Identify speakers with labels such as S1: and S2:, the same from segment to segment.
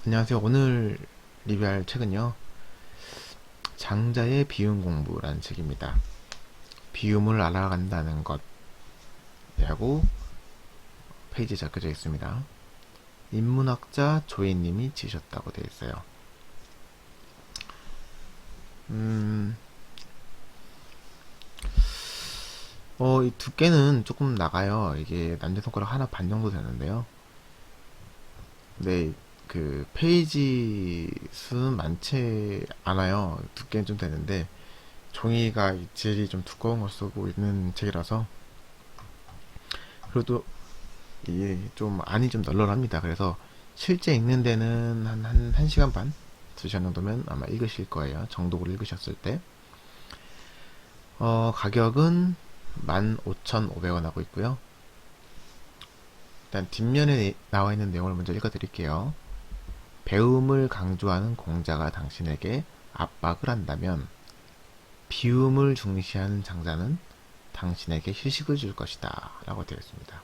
S1: 안녕하세요. 오늘 리뷰할 책은요, 장자의 비움 공부라는 책입니다. 비움을 알아간다는 것이라고 페이지에 적혀져 있습니다. 인문학자 조이님이 지으셨다고 되어 있어요. 음, 이 두께는 조금 나가요. 이게 남자손가락 하나 반 정도 되는데요. 근데 그 페이지 수는 많지 않아요. 두께는 좀 되는데 종이가 질이 좀 두꺼운 걸 쓰고 있는 책이라서, 그래도 이게 좀 안이 좀 널널합니다. 그래서 실제 읽는 데는 한 시간 반? 2시간 정도면 아마 읽으실 거예요. 정독으로 읽으셨을 때. 가격은 15,500원 하고 있고요. 일단 뒷면에 나와 있는 내용을 먼저 읽어 드릴게요. 배움을 강조하는 공자가 당신에게 압박을 한다면 비움을 중시하는 장자는 당신에게 휴식을 줄 것이다 라고 되어 있습니다.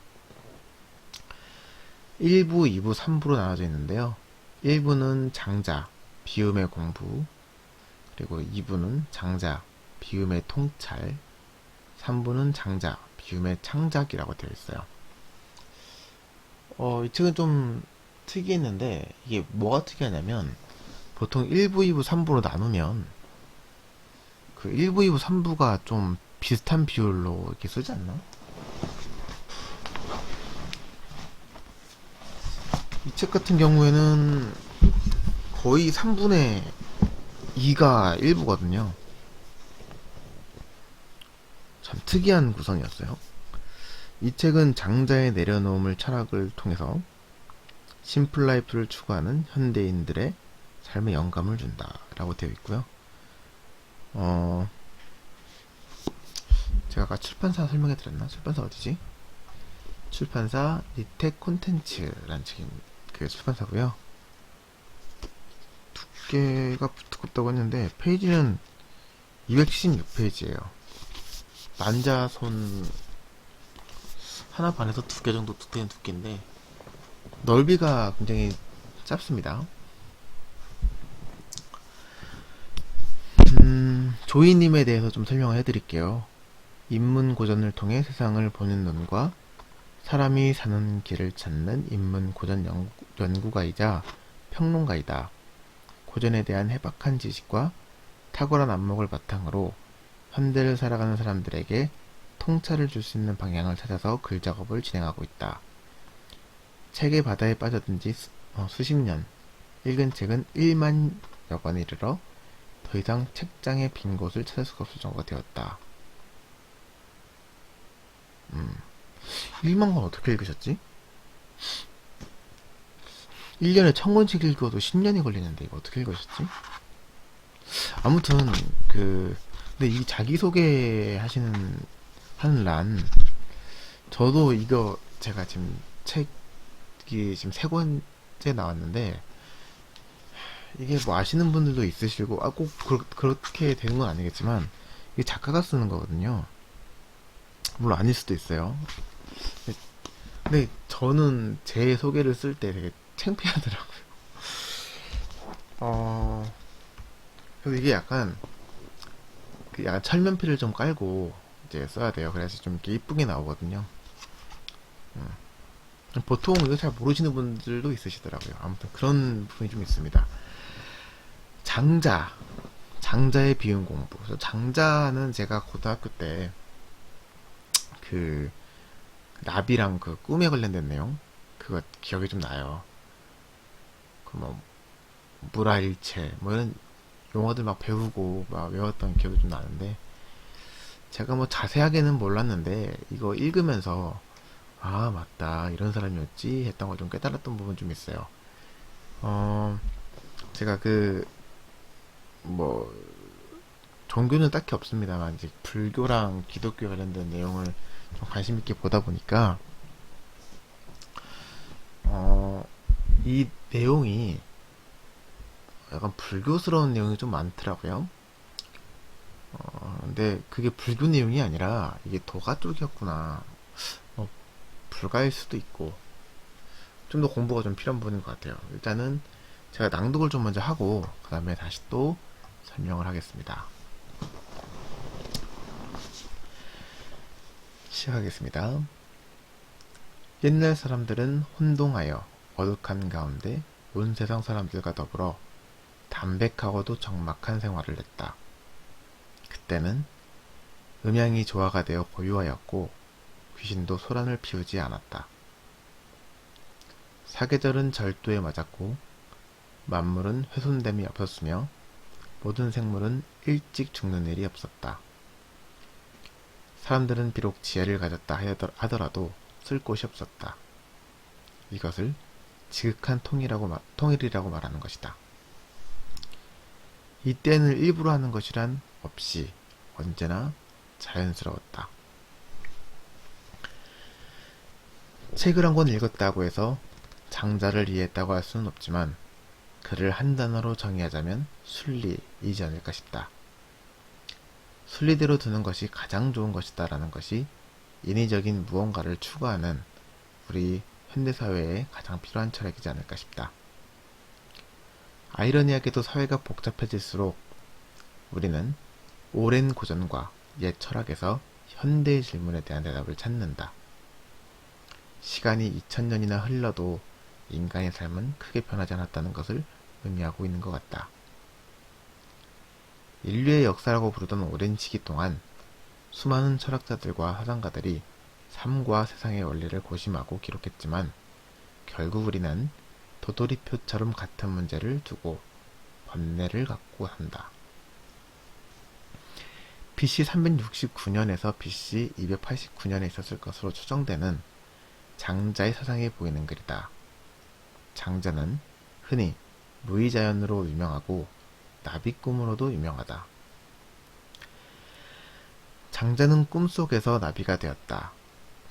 S1: 1부, 2부, 3부로 나눠져 있는데요. 1부는 장자, 비움의 공부, 그리고 2부는 장자, 비움의 통찰, 3부는 장자, 비움의 창작이라고 되어 있어요. 이 책은 좀 특이했는데, 이게 뭐가 특이하냐면, 보통 1부, 2부, 3부로 나누면, 그 1부, 2부, 3부가 좀 비슷한 비율로 이렇게 쓰지 않나? 이 책 같은 경우에는 거의 3분의 2가 1부거든요. 참 특이한 구성이었어요. 이 책은 장자의 내려놓음을 철학을 통해서 심플라이프를 추구하는 현대인들의 삶에 영감을 준다라고 되어 있고요. 어, 제가 아까 출판사 설명해 드렸나? 출판사 어디지? 출판사 리텍 콘텐츠라는 책입니다. 그 출판사고요. 두께가 두껍다고 했는데 페이지는 276페이지예요. 만자손 하나 반에서 2개 정도 되는 두께인데 넓이가 굉장히 짧습니다. 조이님에 대해서 좀 설명을 해드릴게요. 인문고전을 통해 세상을 보는 눈과 사람이 사는 길을 찾는 인문고전 연구가이자 평론가이다. 고전에 대한 해박한 지식과 탁월한 안목을 바탕으로 현대를 살아가는 사람들에게 통찰을 줄 수 있는 방향을 찾아서 글 작업을 진행하고 있다. 책의 바다에 빠져든 지 수십 년, 읽은 책은 1만여 권에 이르러 더 이상 책장의 빈 곳을 찾을 수가 없을 정도가 되었다. 1만 권 어떻게 읽으셨지? 1년에 1000권씩 읽어도 10년이 걸리는데 이거 어떻게 읽으셨지? 아무튼 근데 이 자기소개 하는 란, 저도 이거 제가 지금 책이 지금 3권째 나왔는데, 이게 뭐 아시는 분들도 있으시고, 꼭 그렇게 되는 건 아니겠지만, 이게 작가가 쓰는 거거든요. 물론 아닐 수도 있어요. 근데 저는 제 소개를 쓸 때 되게 창피하더라고요. 그래서 이게 약간 철면피를 좀 깔고 이제 써야 돼요. 그래서 좀 이렇게 이쁘게 나오거든요. 보통 이거 잘 모르시는 분들도 있으시더라고요. 아무튼 그런 부분이 좀 있습니다. 장자, 장자의 비움 공부. 그래서 장자는 제가 고등학교 때 그 나비랑 그 꿈에 관련된 내용, 그거 기억이 좀 나요. 그 뭐 물화일체 뭐 이런 용어들 막 배우고 막 외웠던 기억이 좀 나는데, 제가 뭐 자세하게는 몰랐는데 이거 읽으면서 아 맞다 이런 사람이었지 했던 걸 좀 깨달았던 부분 좀 있어요. 어 제가 뭐 종교는 딱히 없습니다만 이제 불교랑 기독교 관련된 내용을 좀 관심 있게 보다 보니까 이 내용이 약간 불교스러운 내용이 좀 많더라고요. 근데 그게 불교 내용이 아니라 이게 도가 쪽이었구나. 불가일 수도 있고 좀 더 공부가 좀 필요한 부분인 것 같아요. 일단은 제가 낭독을 좀 먼저 하고 그 다음에 다시 또 설명을 하겠습니다. 시작하겠습니다. 옛날 사람들은 혼동하여 어둑한 가운데 온 세상 사람들과 더불어 담백하고도 적막한 생활을 했다. 그때는 음양이 조화가 되어 고요하였고 귀신도 소란을 피우지 않았다. 사계절은 절도에 맞았고 만물은 훼손됨이 없었으며 모든 생물은 일찍 죽는 일이 없었다. 사람들은 비록 지혜를 가졌다 하더라도 쓸 곳이 없었다. 이것을 지극한 통일이라고 말하는 것이다. 이때는 일부러 하는 것이란 없이 언제나 자연스러웠다. 책을 한 권 읽었다고 해서 장자를 이해했다고 할 수는 없지만 그를 한 단어로 정의하자면 순리이지 않을까 싶다. 순리대로 두는 것이 가장 좋은 것이다 라는 것이 인위적인 무언가를 추구하는 우리 현대사회에 가장 필요한 철학이지 않을까 싶다. 아이러니하게도 사회가 복잡해질수록 우리는 오랜 고전과 옛 철학에서 현대의 질문에 대한 대답을 찾는다. 시간이 2000년이나 흘러도 인간의 삶은 크게 변하지 않았다는 것을 의미하고 있는 것 같다. 인류의 역사라고 부르던 오랜 시기 동안 수많은 철학자들과 사상가들이 삶과 세상의 원리를 고심하고 기록했지만 결국 우리는 도돌이표처럼 같은 문제를 두고 번뇌를 갖고 한다. BC 369년에서 BC 289년에 있었을 것으로 추정되는 장자의 사상이 보이는 글이다. 장자는 흔히 무의자연으로 유명하고 나비꿈으로도 유명하다. 장자는 꿈속에서 나비가 되었다.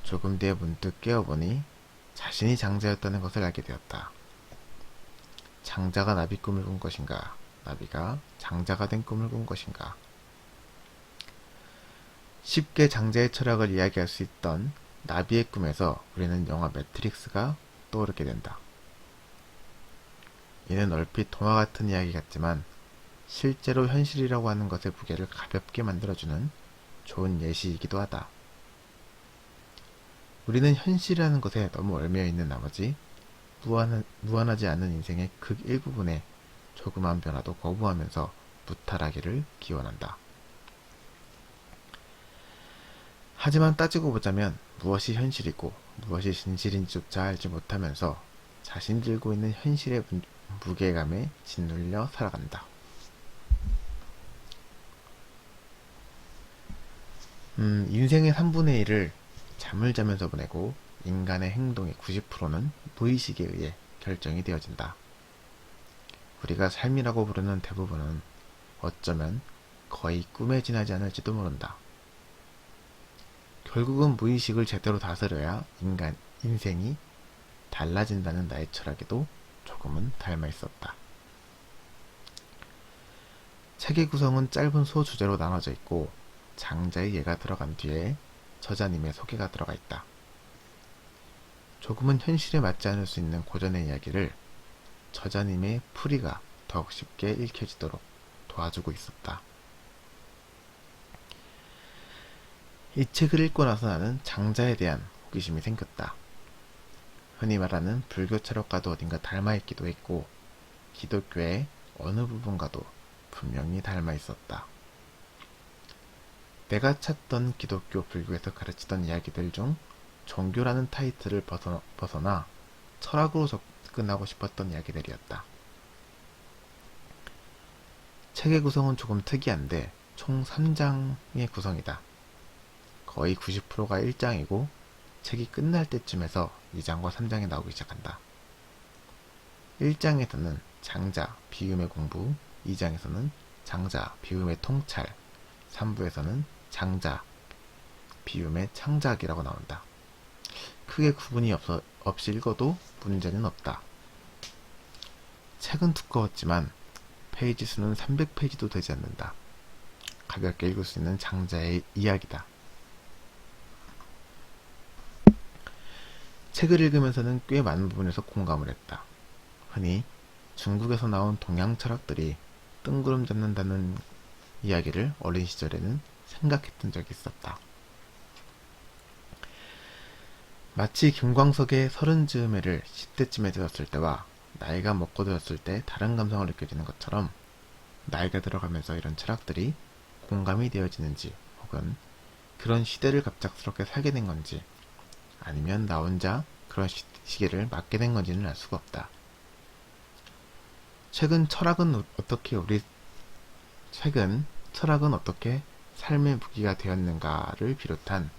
S1: 조금 뒤에 문득 깨어보니 자신이 장자였다는 것을 알게 되었다. 장자가 나비 꿈을 꾼 것인가? 나비가 장자가 된 꿈을 꾼 것인가? 쉽게 장자의 철학을 이야기할 수 있던 나비의 꿈에서 우리는 영화 매트릭스가 떠오르게 된다. 이는 얼핏 동화 같은 이야기 같지만 실제로 현실이라고 하는 것의 무게를 가볍게 만들어주는 좋은 예시이기도 하다. 우리는 현실이라는 것에 너무 얽매여있는 나머지 무한하지 않은 인생의 극 일부분에 조그만 변화도 거부하면서 무탈하기를 기원한다. 하지만 따지고 보자면 무엇이 현실이고 무엇이 진실인지조차 알지 못하면서 자신이 들고 있는 현실의 무게감에 짓눌려 살아간다. 인생의 3분의 1을 잠을 자면서 보내고 인간의 행동의 90%는 무의식에 의해 결정이 되어진다. 우리가 삶이라고 부르는 대부분은 어쩌면 거의 꿈에 지나지 않을지도 모른다. 결국은 무의식을 제대로 다스려야 인생이 달라진다는 나의 철학에도 조금은 닮아 있었다. 책의 구성은 짧은 소주제로 나눠져 있고 장자의 예가 들어간 뒤에 저자님의 소개가 들어가 있다. 조금은 현실에 맞지 않을 수 있는 고전의 이야기를 저자님의 풀이가 더욱 쉽게 읽혀지도록 도와주고 있었다. 이 책을 읽고 나서 나는 장자에 대한 호기심이 생겼다. 흔히 말하는 불교 철학과도 어딘가 닮아있기도 했고 기독교의 어느 부분과도 분명히 닮아 있었다. 내가 찾던 기독교, 불교에서 가르치던 이야기들 중 종교라는 타이틀을 벗어나 철학으로 접근하고 싶었던 이야기들이었다. 책의 구성은 조금 특이한데 총 3장의 구성이다. 거의 90%가 1장이고 책이 끝날 때쯤에서 2장과 3장이 나오기 시작한다. 1장에서는 장자, 비움의 공부, 2장에서는 장자, 비움의 통찰, 3부에서는 장자, 비움의 창작이라고 나온다. 크게 구분이 없이 읽어도 문제는 없다. 책은 두꺼웠지만 페이지 수는 300페이지도 되지 않는다. 가볍게 읽을 수 있는 장자의 이야기다. 책을 읽으면서는 꽤 많은 부분에서 공감을 했다. 흔히 중국에서 나온 동양 철학들이 뜬구름 잡는다는 이야기를 어린 시절에는 생각했던 적이 있었다. 마치 김광석의 서른 즈음에를 10대쯤에 들었을 때와 나이가 먹고 들었을 때 다른 감성을 느껴지는 것처럼 나이가 들어가면서 이런 철학들이 공감이 되어지는지 혹은 그런 시대를 갑작스럽게 살게 된 건지 아니면 나 혼자 그런 시기를 맞게 된 건지는 알 수가 없다. 최근 철학은 어떻게 삶의 무기가 되었는가를 비롯한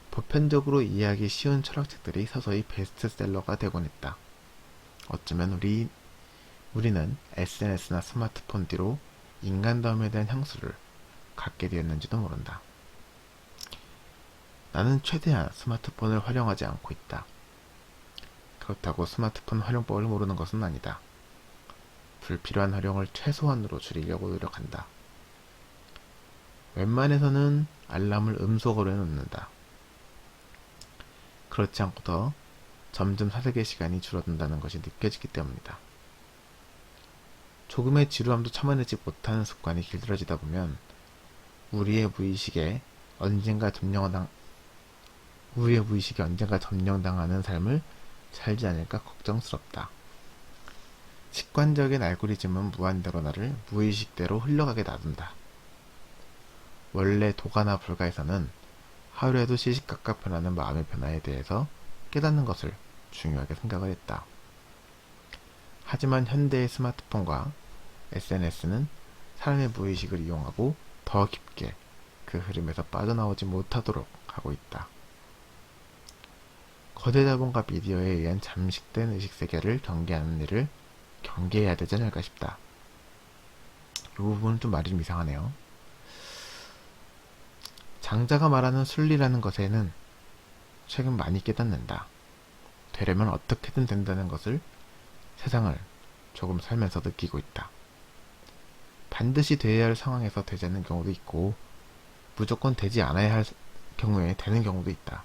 S1: 보편적으로 이해하기 쉬운 철학책들이 서서히 베스트셀러가 되곤 했다. 어쩌면 우리는 SNS나 스마트폰 뒤로 인간다움에 대한 향수를 갖게 되었는지도 모른다. 나는 최대한 스마트폰을 활용하지 않고 있다. 그렇다고 스마트폰 활용법을 모르는 것은 아니다. 불필요한 활용을 최소한으로 줄이려고 노력한다. 웬만해서는 알람을 음소거로 해놓는다. 그렇지 않고도 점점 사색의 시간이 줄어든다는 것이 느껴지기 때문이다. 조금의 지루함도 참아내지 못하는 습관이 길들여지다 보면 우리의 무의식에 언젠가 점령당하는 삶을 살지 않을까 걱정스럽다. 직관적인 알고리즘은 무한대로 나를 무의식대로 흘러가게 놔둔다. 원래 도가나 불가에서는 하루에도 시시각각 변하는 마음의 변화에 대해서 깨닫는 것을 중요하게 생각을 했다. 하지만 현대의 스마트폰과 SNS는 사람의 무의식을 이용하고 더 깊게 그 흐름에서 빠져나오지 못하도록 하고 있다. 거대 자본과 미디어에 의한 잠식된 의식세계를 경계하는 일을 경계해야 되지 않을까 싶다. 이 부분은 좀 말이 좀 이상하네요. 장자가 말하는 순리라는 것에는 최근 많이 깨닫는다. 되려면 어떻게든 된다는 것을 세상을 조금 살면서 느끼고 있다. 반드시 돼야 할 상황에서 되지 않는 경우도 있고 무조건 되지 않아야 할 경우에 되는 경우도 있다.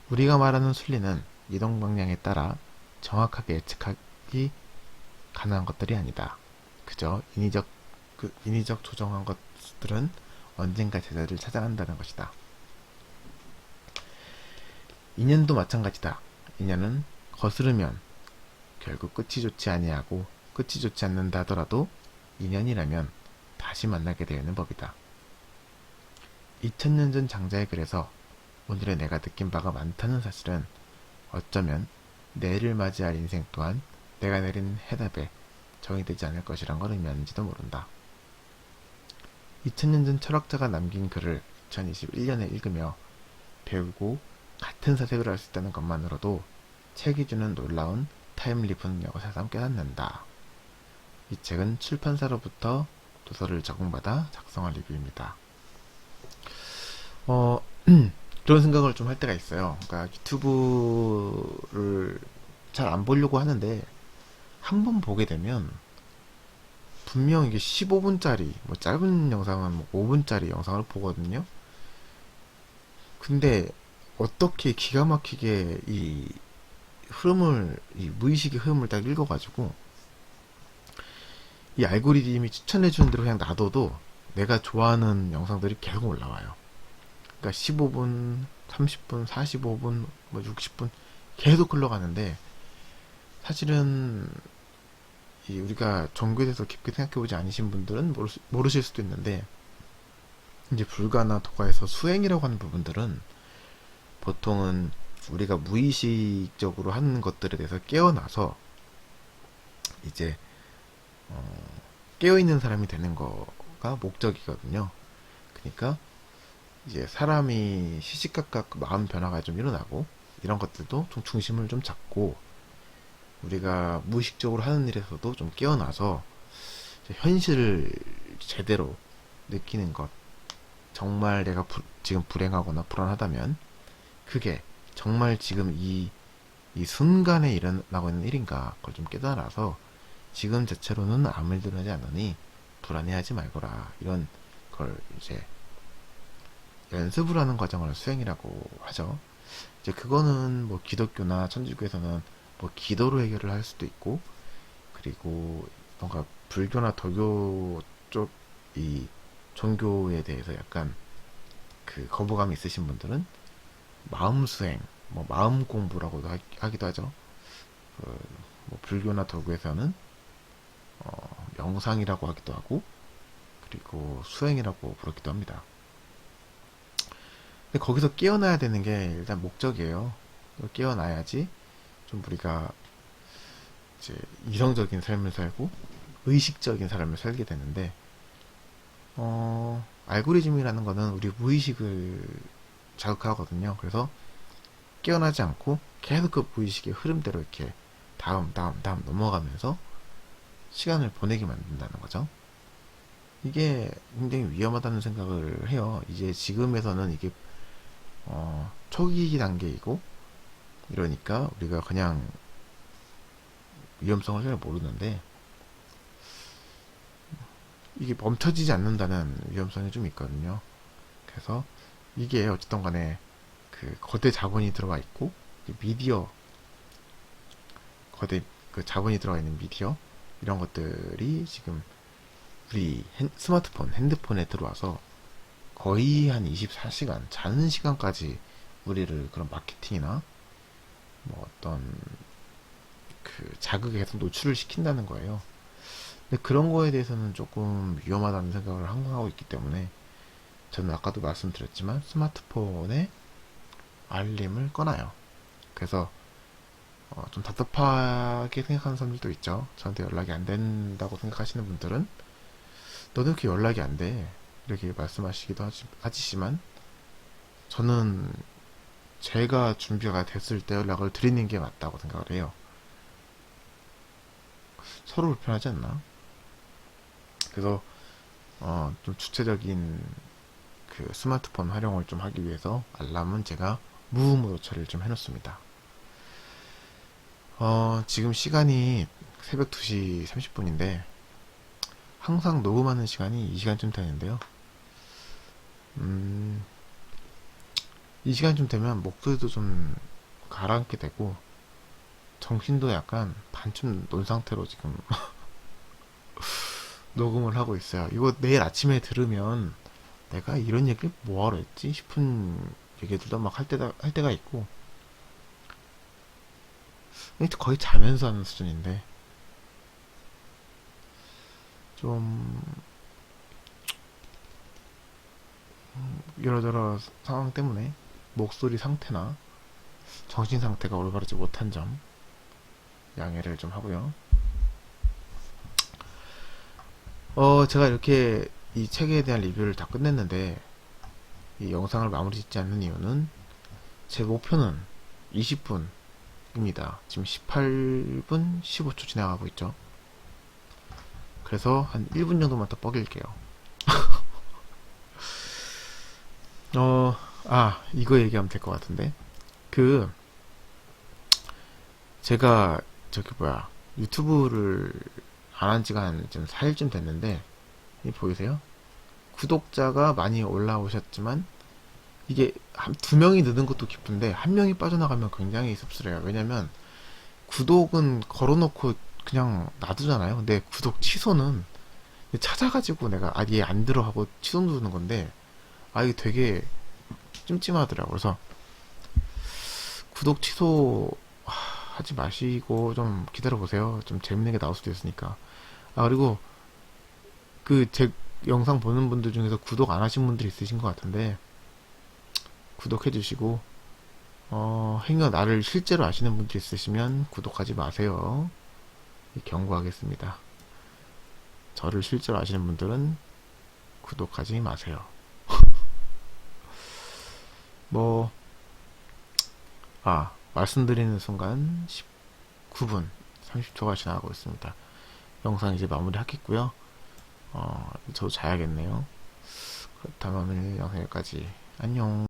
S1: 우리가 말하는 순리는 이동 방향에 따라 정확하게 예측하기 가능한 것들이 아니다. 그저 인위적 조정한 것들은 언젠가 제자리를 찾아간다는 것이다. 인연도 마찬가지다. 인연은 거스르면 결국 끝이 좋지 아니하고 끝이 좋지 않는다 하더라도 인연이라면 다시 만나게 되는 법이다. 2000년 전 장자의 글에서 오늘의 내가 느낀 바가 많다는 사실은 어쩌면 내일을 맞이할 인생 또한 내가 내린 해답에 정의되지 않을 것이란 걸 의미하는지도 모른다. 2000년 전 철학자가 남긴 글을 2021년에 읽으며 배우고 같은 사색을 할 수 있다는 것만으로도 책이 주는 놀라운 타임리프 능력을 새삼 깨닫는다. 이 책은 출판사로부터 도서를 적응받아 작성한 리뷰입니다. 그런 생각을 좀 할 때가 있어요. 그러니까 유튜브를 잘 안 보려고 하는데 한번 보게 되면 분명 이게 15분짜리 뭐 짧은 영상은 뭐 5분짜리 영상을 보거든요. 근데 어떻게 기가 막히게 이 무의식의 흐름을 딱 읽어가지고 이 알고리즘이 추천해주는 대로 그냥 놔둬도 내가 좋아하는 영상들이 계속 올라와요. 그러니까 15분, 30분, 45분, 뭐 60분 계속 흘러가는데 사실은 우리가 종교에 대해서 깊게 생각해보지 않으신 분들은 모르실 수도 있는데 이제 불가나 도가에서 수행이라고 하는 부분들은 보통은 우리가 무의식적으로 하는 것들에 대해서 깨어나서 이제 깨어있는 사람이 되는 거가 목적이거든요. 그러니까 이제 사람이 시시각각 마음 변화가 좀 일어나고 이런 것들도 좀 중심을 좀 잡고 우리가 무의식적으로 하는 일에서도 좀 깨어나서 현실을 제대로 느끼는 것. 정말 내가 지금 불행하거나 불안하다면 그게 정말 지금 이 순간에 일어나고 있는 일인가 그걸 좀 깨달아서 지금 자체로는 아무 일도 하지 않으니 불안해하지 말거라. 이런 걸 이제 연습을 하는 과정을 수행이라고 하죠. 이제 그거는 뭐 기독교나 천주교에서는 뭐 기도로 해결을 할 수도 있고 그리고 뭔가 불교나 도교 쪽 이 종교에 대해서 약간 그 거부감이 있으신 분들은 마음 수행, 뭐 마음 공부라고도 하기도 하죠. 뭐 불교나 도교에서는 명상이라고 하기도 하고, 그리고 수행이라고 부르기도 합니다. 근데 거기서 깨어나야 되는 게 일단 목적이에요. 깨어나야지 좀 우리가 이제 이성적인 삶을 살고 의식적인 삶을 살게 되는데, 알고리즘이라는 거는 우리 무의식을 자극하거든요. 그래서 깨어나지 않고 계속 그 무의식의 흐름대로 이렇게 다음 넘어가면서 시간을 보내게 만든다는 거죠. 이게 굉장히 위험하다는 생각을 해요. 이제 지금에서는 이게 초기 단계이고 이러니까 우리가 그냥 위험성을 잘 모르는데, 이게 멈춰지지 않는다는 위험성이 좀 있거든요. 그래서 이게 어쨌든 간에 그 거대 자본이 들어와 있고, 미디어, 거대 그 자본이 들어가 있는 미디어, 이런 것들이 지금 우리 스마트폰, 핸드폰에 들어와서 거의 한 24시간, 자는 시간까지 우리를 그런 마케팅이나 뭐 어떤 그 자극에 계속 노출을 시킨다는 거예요. 근데 그런 거에 대해서는 조금 위험하다는 생각을 항상 하고 있기 때문에 저는 아까도 말씀드렸지만 스마트폰에 알림을 꺼놔요. 그래서 좀 답답하게 생각하는 사람들도 있죠. 저한테 연락이 안 된다고 생각하시는 분들은 너는 이렇게 연락이 안 돼, 이렇게 말씀하시기도 하지만 저는 제가 준비가 됐을 때 연락을 드리는 게 맞다고 생각을 해요. 서로 불편하지 않나? 그래서 좀 주체적인 그 스마트폰 활용을 좀 하기 위해서 알람은 제가 무음으로 처리를 좀 해놓습니다. 지금 시간이 새벽 2시 30분인데 항상 녹음하는 시간이 이 시간쯤 되는데요. 이 시간쯤 되면 목소리도 좀 가라앉게 되고 정신도 약간 반쯤 논 상태로 지금 녹음을 하고 있어요. 이거 내일 아침에 들으면 내가 이런 얘기를 뭐하러 했지 싶은 얘기들도 막 할 때가 있고, 거의 자면서 하는 수준인데 좀 여러저러 상황 때문에 목소리 상태나 정신 상태가 올바르지 못한 점 양해를 좀 하고요. 제가 이렇게 이 책에 대한 리뷰를 다 끝냈는데 이 영상을 마무리 짓지 않는 이유는 제 목표는 20분입니다. 지금 18분 15초 지나가고 있죠. 그래서 한 1분 정도만 더 뻐길게요. 이거 얘기하면 될 것 같은데. 제가, 유튜브를 안 한 지가 한 4일쯤 됐는데, 이 보이세요? 구독자가 많이 올라오셨지만, 이게 두 명이 느는 것도 기쁜데, 한 명이 빠져나가면 굉장히 씁쓸해요. 왜냐면, 구독은 걸어놓고 그냥 놔두잖아요. 근데 구독 취소는 찾아가지고 내가, 얘 안 들어 하고 취소 누르는 건데, 이게 되게 찜찜하더라고요. 그래서 구독 취소 하지 마시고 좀 기다려 보세요. 좀 재밌는 게 나올 수도 있으니까. 그리고 제 영상 보는 분들 중에서 구독 안 하신 분들이 있으신 것 같은데 구독해 주시고, 행여 나를 실제로 아시는 분들이 있으시면 구독하지 마세요. 경고하겠습니다. 저를 실제로 아시는 분들은 구독하지 마세요. 뭐 말씀드리는 순간 19분 30초가 지나가고 있습니다. 영상 이제 마무리 하겠고요. 저도 자야겠네요. 그렇다면 오늘 영상 여기까지. 안녕.